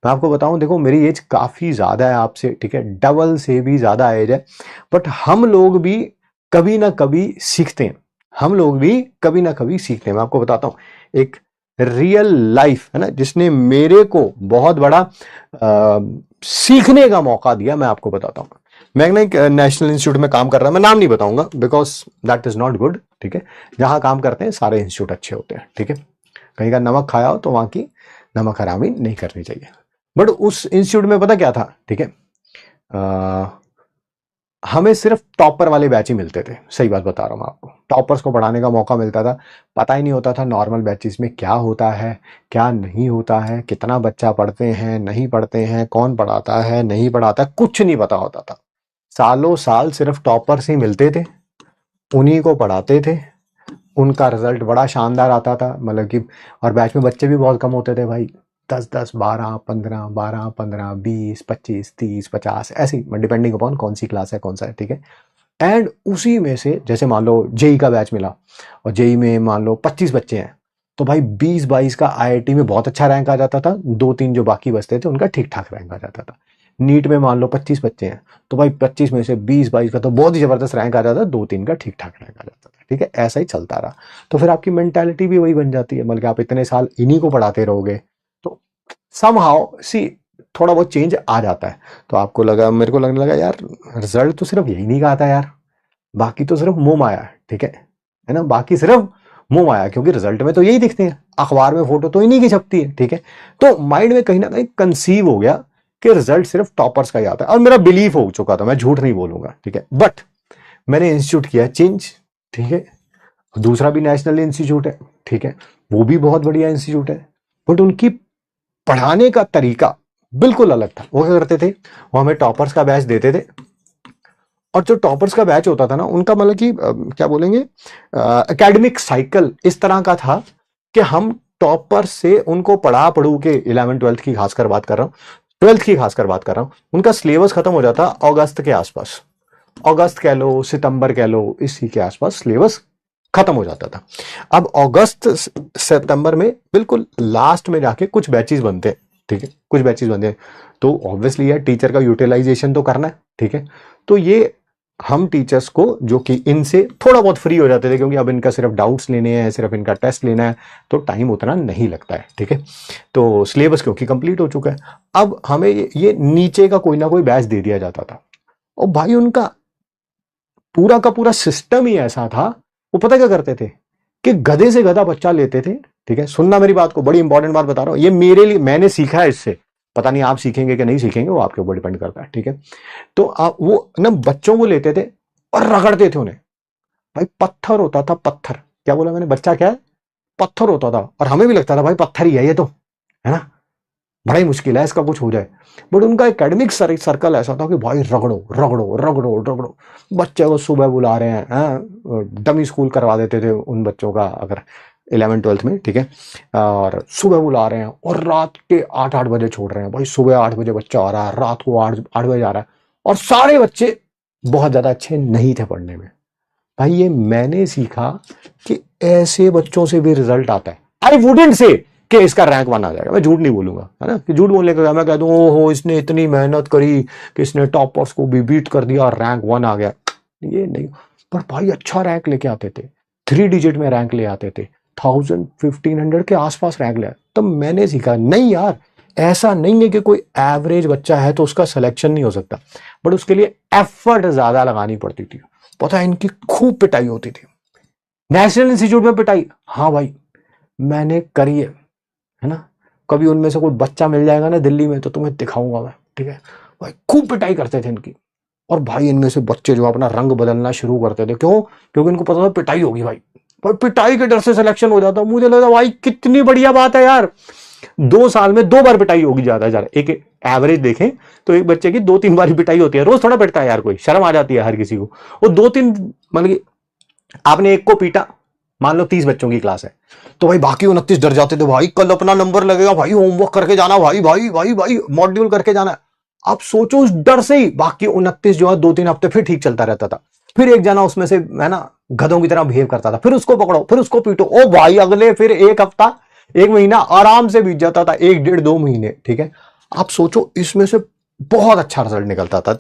मैं आपको बताऊं, देखो मेरी एज काफी ज्यादा है आपसे, ठीक है, डबल से भी ज्यादा एज है, बट हम लोग भी कभी ना कभी सीखते हैं, हम लोग भी कभी ना कभी सीखते हैं। मैं आपको बताता हूं एक रियल लाइफ है ना, जिसने मेरे को बहुत बड़ा सीखने का मौका दिया। मैं आपको बताता हूं, मैं ना एक नेशनल इंस्टीट्यूट में काम कर रहा हूं, मैं नाम नहीं बताऊंगा because that is not good, ठीक है। जहां काम करते हैं सारे इंस्टीट्यूट अच्छे होते हैं, ठीक है, कहीं का नमक खाया हो तो वहां की नमक हरामी नहीं करनी चाहिए। बट उस इंस्टीट्यूट में पता क्या था, ठीक है, हमें सिर्फ टॉपर वाले बैच ही मिलते थे, सही बात बता रहा हूं मैं आपको, टॉपर्स को पढ़ाने का मौका मिलता था। पता ही नहीं होता था नॉर्मल बैचेस में क्या होता है, क्या नहीं होता है, कितना बच्चा पढ़ते हैं नहीं पढ़ते हैं, कौन पढ़ाता है नहीं पढ़ाता, कुछ नहीं पता होता था। सालों साल सिर्फ टॉपर्स ही मिलते थे, उन्हीं को पढ़ाते थे, उनका रिजल्ट बड़ा शानदार आता था, मतलब कि, और बैच में बच्चे भी बहुत कम होते थे भाई, 10-10, 12-15, 12-15, 20-25, 30-50, ऐसी, डिपेंडिंग अपॉन कौन सी क्लास है कौन सा है, ठीक है। एंड उसी में से जैसे मान लो जेई का बैच मिला और जेई में मान लो 25 बच्चे हैं, तो भाई 20-22 का आईआईटी में बहुत अच्छा रैंक आ जाता था, 2-3 जो बाकी बचते थे उनका ठीक ठाक रैंक आ जाता था। नीट में मान लो 25 बच्चे हैं, तो भाई 25 में से 20-22 का तो बहुत ही जबरदस्त रैंक आ जाता था, 2-3 का ठीक ठाक रैंक आ जाता था, ठीक है, ऐसा ही चलता रहा। तो फिर आपकी मेंटालिटी भी वही बन जाती है, मतलब कि आप इतने साल इन्हीं को पढ़ाते रहोगे तो समहाउ सी थोड़ा बहुत चेंज आ जाता है। तो आपको लगा, मेरे को लगने लगा यार रिजल्ट तो सिर्फ यही नहीं कहा था यार, बाकी तो सिर्फ मुंह माया है, ठीक है ना, बाकी सिर्फ मुंह माया, क्योंकि रिजल्ट में तो यही दिखते हैं, अखबार में फोटो तो इन्हीं की छपती है, ठीक है। तो माइंड में कहीं ना कहीं कंसीव हो गया कि रिजल्ट सिर्फ टॉपर्स का ही आता है, और मेरा बिलीफ हो चुका था, मैं झूठ नहीं बोलूंगा, ठीक है। बट मैंने इंस्टीट्यूट किया चेंज, ठीक है, दूसरा भी नेशनल इंस्टीट्यूट है, ठीक है, वो भी बहुत बढ़िया इंस्टीट्यूट है, बट उनकी पढ़ाने का तरीका बिल्कुल अलग था। वो क्या करते थे, वो हमें टॉपर्स का बैच देते थे, और जो टॉपर्स का बैच होता था ना, उनका मतलब कि क्या बोलेंगे, एकेडमिक साइकिल इस तरह का था कि हम टॉपर से उनको पढ़ा पढ़ू के, 11th-12th की खासकर बात कर रहा हूँ, 12th की खासकर बात कर रहा हूँ, उनका सिलेबस खत्म हो जाता अगस्त के आसपास, अगस्त कह लो सितंबर कह लो, इसी के आसपास सिलेबस खत्म हो जाता था। अब अगस्त सितंबर में बिल्कुल लास्ट में जाके कुछ बैचेस बनते हैं, ठीक है, कुछ बैचेस बनते हैं, तो ऑब्वियसली यार टीचर का यूटिलाइजेशन तो करना है, ठीक है। तो ये हम टीचर्स को, जो कि इनसे थोड़ा बहुत फ्री हो जाते थे, क्योंकि अब इनका सिर्फ डाउट्स लेने हैं, सिर्फ इनका टेस्ट लेना है, तो टाइम उतना नहीं लगता है, ठीक है। तो सिलेबस क्योंकि कंप्लीट हो चुका है, अब हमें ये नीचे का कोई ना कोई बैच दे दिया जाता था, और भाई उनका पूरा का पूरा सिस्टम ही ऐसा था। वो पता क्या करते थे कि गधे से गधा बच्चा लेते थे, ठीक है, सुनना मेरी बात को, बड़ी इंपॉर्टेंट बात बता रहा हूं, ये मेरे लिए, मैंने सीखा है इससे, पता नहीं आप सीखेंगे कि नहीं सीखेंगे, वो आपके ऊपर डिपेंड करता है, ठीक है। तो आप वो ना बच्चों को लेते थे और रगड़ते थे उन्हें, भाई पत्थर होता था, पत्थर, क्या बोला मैंने, बच्चा क्या है, पत्थर होता था, और हमें भी लगता था भाई पत्थर ही है ये तो, है ना, बड़ा ही मुश्किल है इसका कुछ हो जाए। बट उनका एकेडमिक सर्कल ऐसा था कि भाई रगड़ो रगड़ो रगड़ो रगड़ो, बच्चे को सुबह बुला रहे हैं, डमी स्कूल करवा देते थे उन बच्चों का अगर 11th-12th में, ठीक है, और सुबह बुला रहे हैं और रात के 8-8 बजे छोड़ रहे हैं, भाई सुबह 8 बजे बच्चा आ रहा है, रात को 8 बजे आ रहा है, और सारे बच्चे बहुत ज्यादा अच्छे नहीं थे पढ़ने में। भाई ये मैंने सीखा कि ऐसे बच्चों से भी रिजल्ट आता है। आई वुडेंट से कि इसका रैंक 1 आ जाएगा, मैं झूठ नहीं बोलूंगा, है ना, कि झूठ बोलने का मैं कह दूं ओहो इसने इतनी मेहनत करी कि इसने टॉपर्स को भी बीट कर दिया और रैंक 1 आ गया, ये नहीं। पर भाई अच्छा रैंक लेके आते थे, 3 डिजिट में रैंक ले आते थे, 1000-1500 के आसपास रैंक ले। तब मैंने सीखा नहीं यार, ऐसा नहीं है कि कोई एवरेज बच्चा है तो उसका सिलेक्शन नहीं हो सकता, बट उसके लिए एफर्ट ज्यादा लगानी पड़ती थी। पता है इनकी खूब पिटाई होती थी, नेशनल इंस्टीट्यूट में पिटाई, हाँ भाई मैंने करी है ना, कभी उनमें से कोई बच्चा मिल जाएगा ना दिल्ली में तो तुम्हें दिखाऊंगा मैं, ठीक है, भाई खूब पिटाई करते थे इनकी। और भाई इनमें से बच्चे जो अपना रंग बदलना शुरू करते थे, क्यों, क्योंकि इनको पता था पिटाई होगी भाई, भाई पिटाई के डर से सिलेक्शन हो जाता। मुझे लगा भाई कितनी बढ़िया बात है यार, 2 साल में 2 बार पिटाई होगी, ज्यादा ज्यादा एक एवरेज देखें तो एक बच्चे की 2-3 बार पिटाई होती है, रोज थोड़ा पिटता है यार, कोई शर्म आ जाती है हर किसी को। वो 2-3 मतलब कि आपने एक को पीटा, मान लो 30 बच्चों की क्लास है, तो भाई बाकी 29 डर जाते थे, भाई कल अपना नंबर लगेगा, भाई होमवर्क करके जाना, भाई भाई भाई भाई मॉड्यूल करके जाना। आप सोचो उस डर से ही बाकी 29 जो है 2-3 हफ्ते फिर ठीक चलता रहता था। फिर एक जना उसमें से है ना गधों की तरह बिहेव करता था, फिर उसको पकड़ो, फिर उसको पीटो, ओ भाई अगले फिर एक हफ्ता 1 महीना आराम से बीत जाता था, 1-1.5-2 महीने, ठीक है। आप सोचो इसमें से बहुत अच्छा रिजल्ट निकलता था।